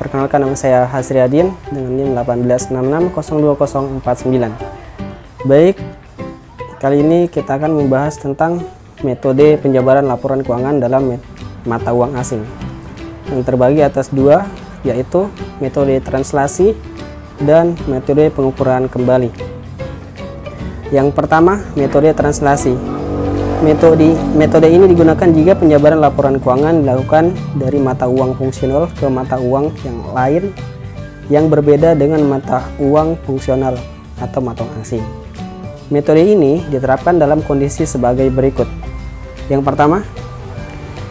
Perkenalkan, nama saya Hasriadin dengan NIM 1866020049. Baik, kali ini kita akan membahas tentang metode penjabaran laporan keuangan dalam mata uang asing yang terbagi atas dua, yaitu metode translasi dan metode pengukuran kembali. Yang pertama, metode translasi. Metode ini digunakan jika penjabaran laporan keuangan dilakukan dari mata uang fungsional ke mata uang yang lain yang berbeda dengan mata uang fungsional atau mata uang asing. Metode ini diterapkan dalam kondisi sebagai berikut. Yang pertama,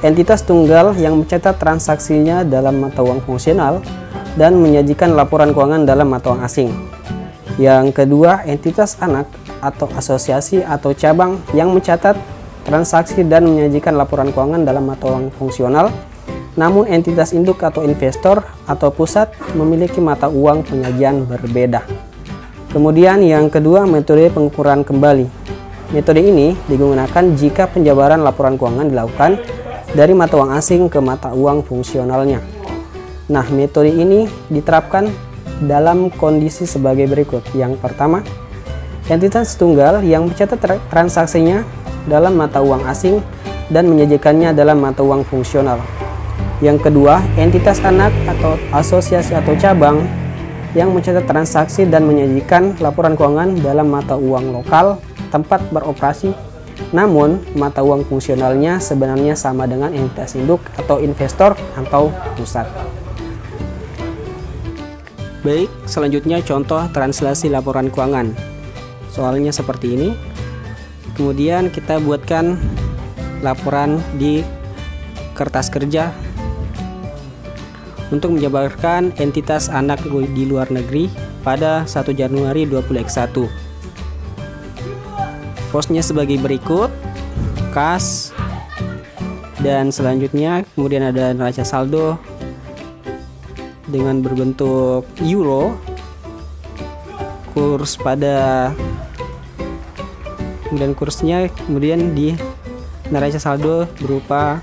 entitas tunggal yang mencatat transaksinya dalam mata uang fungsional dan menyajikan laporan keuangan dalam mata uang asing. Yang kedua, entitas anak atau asosiasi atau cabang yang mencatat transaksi dan menyajikan laporan keuangan dalam mata uang fungsional, namun entitas induk atau investor atau pusat memiliki mata uang penyajian berbeda. Kemudian yang kedua, metode pengukuran kembali. Metode ini digunakan jika penjabaran laporan keuangan dilakukan dari mata uang asing ke mata uang fungsionalnya. Nah, metode ini diterapkan dalam kondisi sebagai berikut. Yang pertama, entitas tunggal yang mencatat transaksinya dalam mata uang asing dan menyajikannya dalam mata uang fungsional. Yang kedua, entitas anak atau asosiasi atau cabang yang mencatat transaksi dan menyajikan laporan keuangan dalam mata uang lokal tempat beroperasi, namun mata uang fungsionalnya sebenarnya sama dengan entitas induk atau investor atau pusat. Baik, selanjutnya contoh translasi laporan keuangan. Soalnya seperti ini. Kemudian kita buatkan laporan di kertas kerja untuk menjabarkan entitas anak di luar negeri pada 1 Januari 2021. Posnya sebagai berikut: kas, dan selanjutnya kemudian ada neraca saldo dengan berbentuk euro, kurs pada kemudian kursnya, kemudian di neraca saldo berupa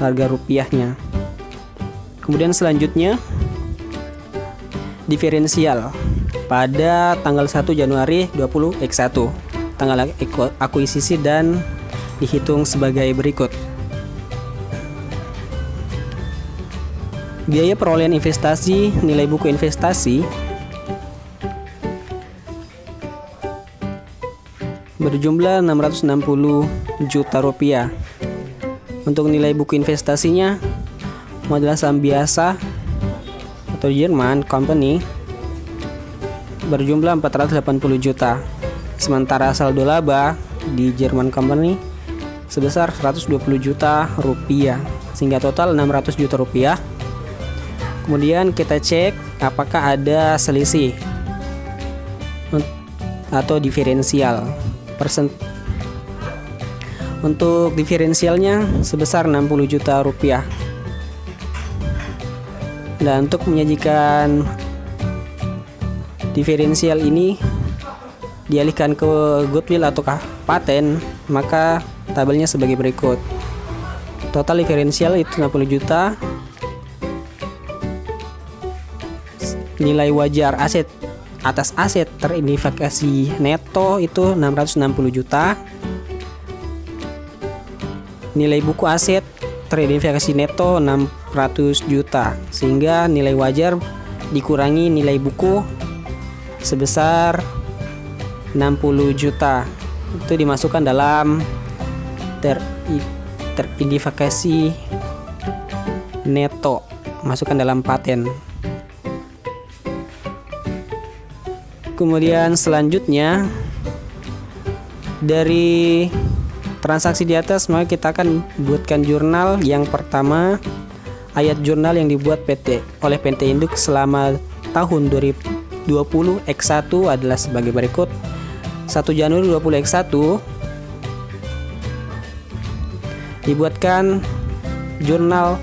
harga rupiahnya. Kemudian selanjutnya diferensial pada tanggal 1 Januari 2021, tanggal akuisisi dan dihitung sebagai berikut. Biaya perolehan investasi, nilai buku investasi berjumlah 660 juta rupiah. Untuk nilai buku investasinya adalah saham biasa atau German Company berjumlah 480 juta. Sementara saldo laba di German Company sebesar 120 juta rupiah, sehingga total 600 juta rupiah. Kemudian kita cek apakah ada selisih atau diferensial. Untuk diferensialnya sebesar 60 juta rupiah. Dan untuk menyajikan diferensial ini dialihkan ke goodwill ataukah paten, maka tabelnya sebagai berikut. Total diferensial itu 60 juta. Nilai wajar aset atas aset teridentifikasi neto itu 660 juta. Nilai buku aset teridentifikasi neto 600 juta, sehingga nilai wajar dikurangi nilai buku sebesar 60 juta. Itu dimasukkan dalam teridentifikasi neto, masukkan dalam paten. Kemudian selanjutnya dari transaksi di atas, maka kita akan buatkan jurnal. Yang pertama, ayat jurnal yang dibuat oleh PT Induk selama tahun 2020 X1 adalah sebagai berikut. 1 Januari 2020 X1 dibuatkan jurnal.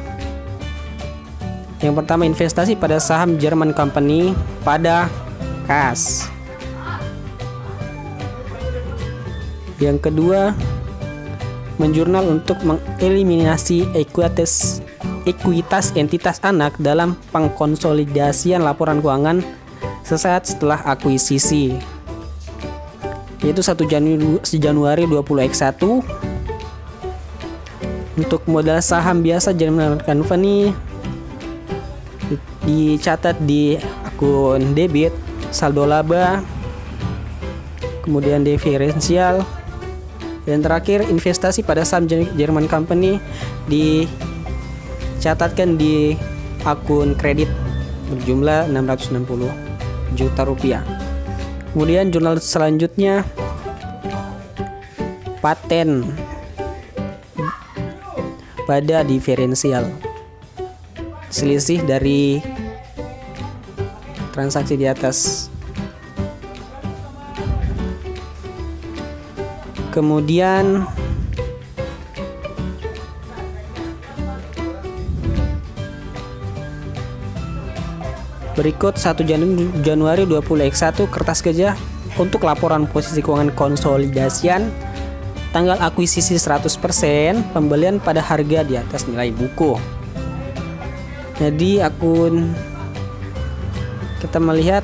Yang pertama, investasi pada saham German Company pada kas. Yang kedua, menjurnal untuk mengeliminasi ekuitas entitas anak dalam pengkonsolidasian laporan keuangan sesaat setelah akuisisi, yaitu 1 Januari 20X1. Untuk modal saham biasa German Company dicatat di akun debit, saldo laba, kemudian diferensial, dan terakhir investasi pada saham German Company dicatatkan di akun kredit berjumlah 660 juta rupiah. Kemudian jurnal selanjutnya paten pada diferensial, selisih dari transaksi di atas. Kemudian berikut 1 Januari 20X1 kertas gajah untuk laporan posisi keuangan konsolidasian, tanggal akuisisi 100%, pembelian pada harga di atas nilai buku. Jadi kita melihat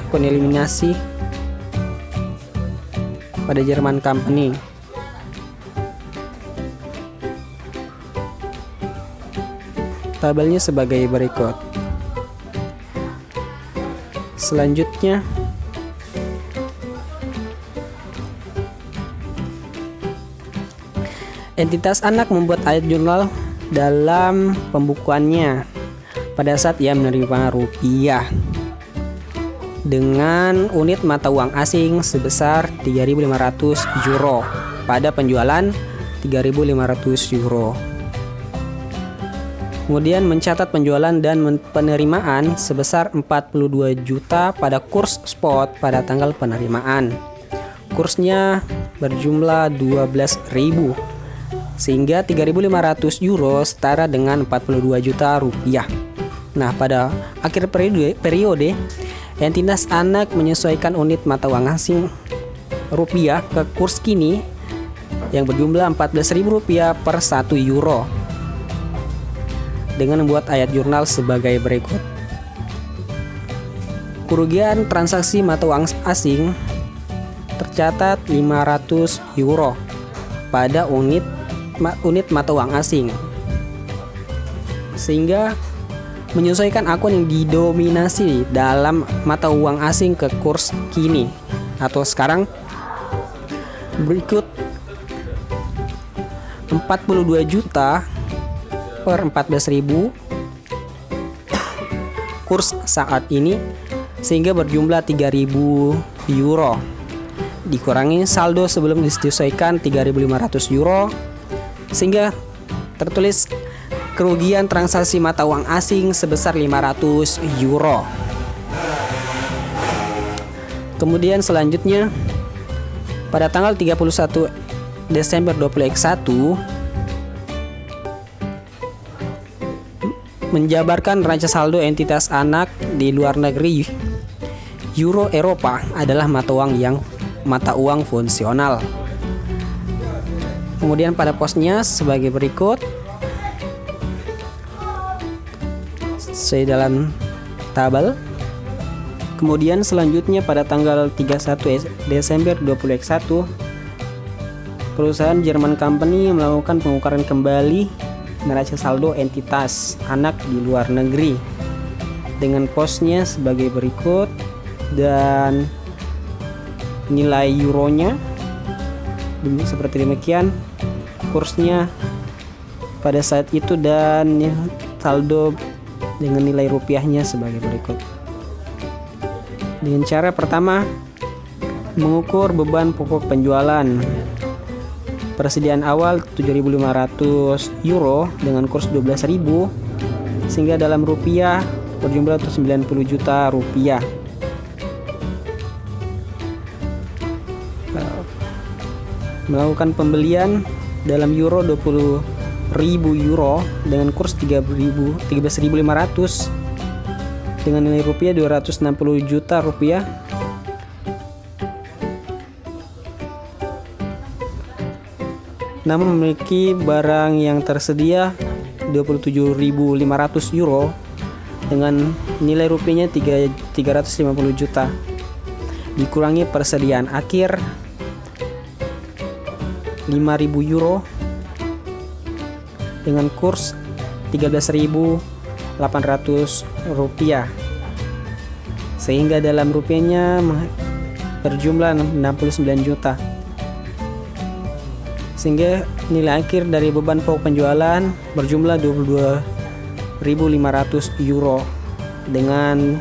akun eliminasi pada German Company. Tabelnya sebagai berikut. Selanjutnya entitas anak membuat ayat jurnal dalam pembukuannya pada saat ia menerima rupiah dengan unit mata uang asing sebesar 3.500 euro pada penjualan 3.500 euro. Kemudian mencatat penjualan dan penerimaan sebesar 42 juta pada kurs spot pada tanggal penerimaan. Kursnya berjumlah 12.000, sehingga 3.500 euro setara dengan 42 juta rupiah. Nah, pada akhir periode entitas anak menyesuaikan unit mata uang asing rupiah ke kurs kini yang berjumlah 14.000 rupiah per 1 euro dengan membuat ayat jurnal sebagai berikut. Kerugian transaksi mata uang asing tercatat 500 euro pada unit mata uang asing, sehingga menyesuaikan akun yang didominasi dalam mata uang asing ke kurs kini atau sekarang berikut 42 juta per 14.000 kurs saat ini, sehingga berjumlah 3.000 euro dikurangi saldo sebelum disesuaikan 3.500 euro, sehingga tertulis kerugian transaksi mata uang asing sebesar 500 euro. Kemudian selanjutnya pada tanggal 31 Desember 2021 menjabarkan neraca saldo entitas anak di luar negeri Euro Eropa adalah mata uang fungsional. Kemudian pada posnya sebagai berikut, sesuai dalam tabel. Kemudian selanjutnya pada tanggal 31 Desember 2021 perusahaan German Company melakukan pengukuran kembali neraca saldo entitas anak di luar negeri dengan posnya sebagai berikut dan nilai euronya seperti demikian, kursnya pada saat itu, dan saldo dengan nilai rupiahnya sebagai berikut. Dengan cara pertama, mengukur beban pokok penjualan. Persediaan awal 7.500 euro dengan kurs 12.000, sehingga dalam rupiah berjumlah 90 juta rupiah. Melakukan pembelian dalam euro 20.000 euro dengan kurs 13.500 dengan nilai rupiah 260 juta rupiah. namun memiliki barang yang tersedia 27.500 euro dengan nilai rupiahnya 350 juta. Dikurangi persediaan akhir 5.000 euro dengan kurs 13.800 rupiah, sehingga dalam rupiahnya berjumlah 69 juta. Sehingga nilai akhir dari beban pokok penjualan berjumlah 22.500 euro dengan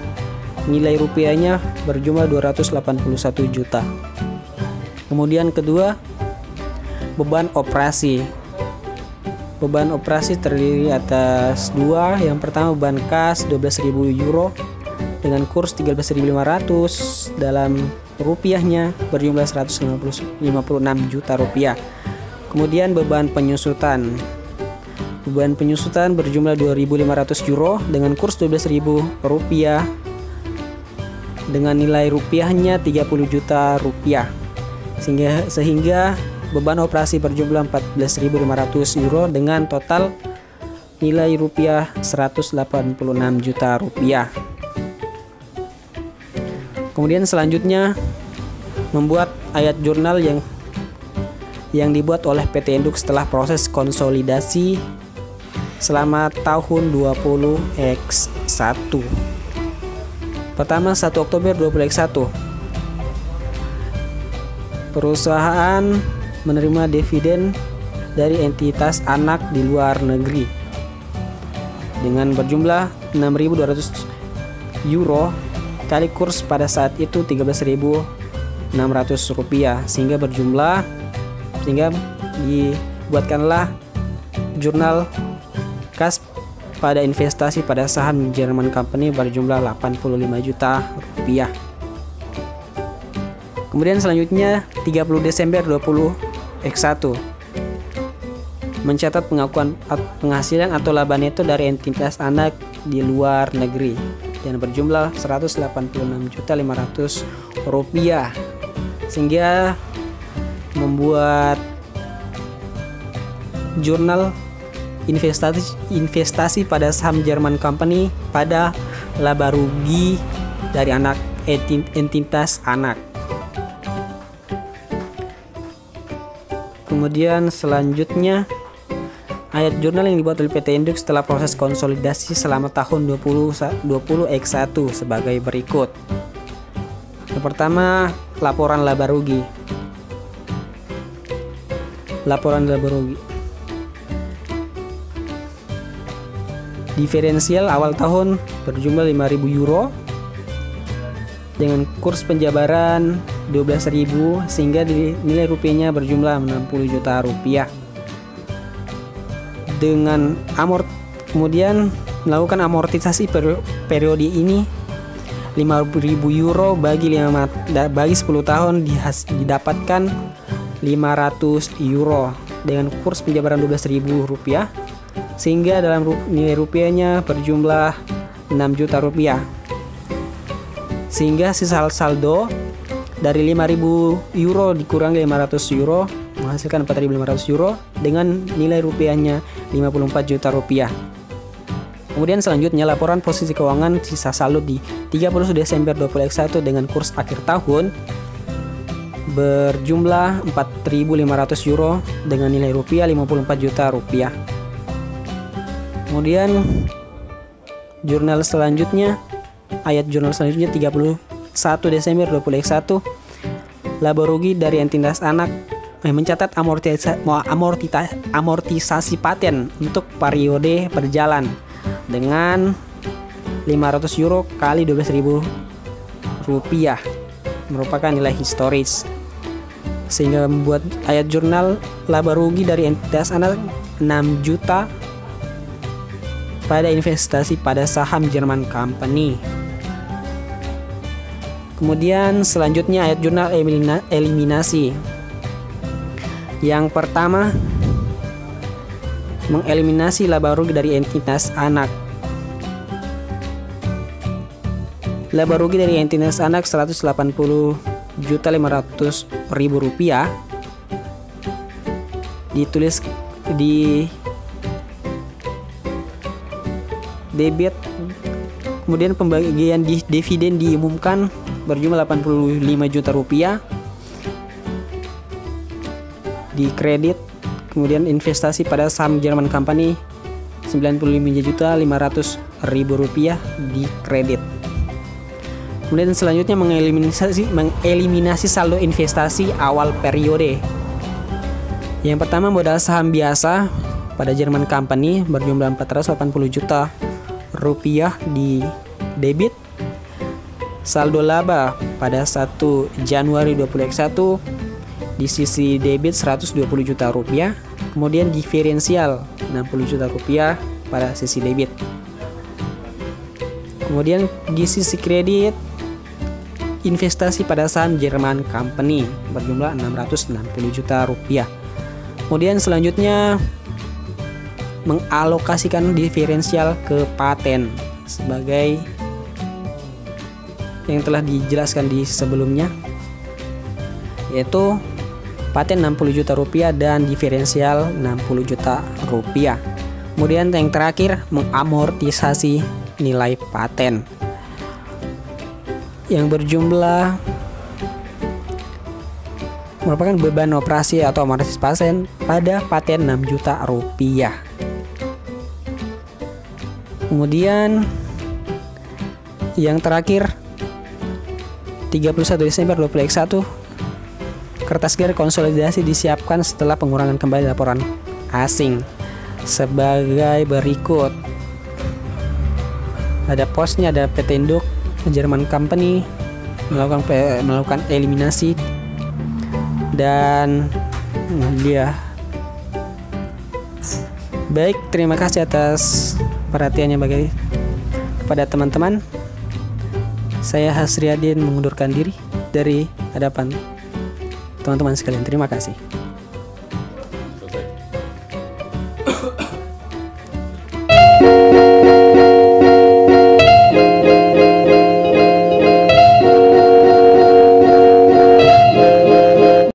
nilai rupiahnya berjumlah 281 juta. Kemudian kedua, beban operasi. Beban operasi terdiri atas dua. Yang pertama beban kas 12.000 euro dengan kurs 13.500, dalam rupiahnya berjumlah 156 juta rupiah. Kemudian beban penyusutan. Beban penyusutan berjumlah 2.500 euro dengan kurs 12.000 rupiah dengan nilai rupiahnya 30 juta rupiah. Sehingga beban operasi berjumlah 14.500 euro dengan total nilai rupiah 186 juta rupiah. Kemudian selanjutnya membuat ayat jurnal yang dibuat oleh PT Induk setelah proses konsolidasi selama tahun 20X1. Pertama, 1 Oktober 20X1. Perusahaan menerima dividen dari entitas anak di luar negeri dengan berjumlah 6.200 euro kali kurs pada saat itu 13.600 rupiah, sehingga dibuatkanlah jurnal kas pada investasi pada saham German Company berjumlah 85 juta rupiah. Kemudian selanjutnya 30 Desember 20X1 mencatat pengakuan penghasilan atau laba neto dari entitas anak di luar negeri dan berjumlah 186.500 rupiah, sehingga membuat jurnal investasi pada saham German Company pada laba rugi dari entitas anak. Kemudian selanjutnya ayat jurnal yang dibuat oleh PT Induk setelah proses konsolidasi selama tahun 20X1 sebagai berikut. Yang pertama, laporan laba rugi. Laporan laba rugi. Diferensial awal tahun berjumlah 5.000 euro dengan kurs penjabaran 12.000, sehingga nilai rupiahnya berjumlah 60 juta rupiah. Dengan kemudian melakukan amortisasi periode ini 5.000 euro bagi 10 tahun didapatkan 500 euro dengan kurs penjabaran 12.000 rupiah, sehingga dalam nilai rupiahnya berjumlah 6 juta rupiah. Sehingga sisa saldo dari 5.000 euro dikurangi 500 euro menghasilkan 4.500 euro dengan nilai rupiahnya 54 juta rupiah. Kemudian selanjutnya laporan posisi keuangan sisa saldo di 30 Desember 2021 dengan kurs akhir tahun berjumlah 4.500 euro dengan nilai rupiah 54 juta rupiah. Kemudian jurnal selanjutnya, ayat jurnal selanjutnya 31 Desember 2021, laba rugi dari entitas anak mencatat amortisasi paten untuk periode berjalan dengan 500 euro kali 12.000 rupiah merupakan nilai historis, sehingga membuat ayat jurnal laba rugi dari entitas anak 6 juta pada investasi pada saham German Company. Kemudian selanjutnya ayat jurnal eliminasi. Yang pertama, mengeliminasi laba rugi dari entitas anak. Laba rugi dari entitas anak 180.500.000 rupiah ditulis di debit. Kemudian pembagian dividen diumumkan berjumlah 85 juta rupiah di kredit. Kemudian investasi pada saham Jerman Company 95.500.000 rupiah di kredit. Kemudian selanjutnya mengeliminasi saldo investasi awal periode. Yang pertama, modal saham biasa pada Jerman Company berjumlah 480 juta rupiah di debit. Saldo laba pada 1 Januari 2021 di sisi debit 120 juta rupiah. Kemudian diferensial 60 juta rupiah pada sisi debit. Kemudian di sisi kredit, investasi pada saham Jerman Company berjumlah 660 juta rupiah. Kemudian selanjutnya mengalokasikan diferensial ke paten sebagai yang telah dijelaskan di sebelumnya, yaitu paten 60 juta rupiah dan diferensial 60 juta rupiah. Kemudian yang terakhir, mengamortisasi nilai paten yang berjumlah merupakan beban operasi atau amortisasi paten pada paten 6 juta rupiah. Kemudian yang terakhir 31 Desember 2021, kertas gear konsolidasi disiapkan setelah pengurangan kembali laporan asing sebagai berikut. Ada posnya, ada PT Induk Jerman Company melakukan eliminasi, dan dia. Baik, terima kasih atas perhatiannya kepada teman-teman. Saya Hasriadin mengundurkan diri dari hadapan teman-teman sekalian. Terima kasih.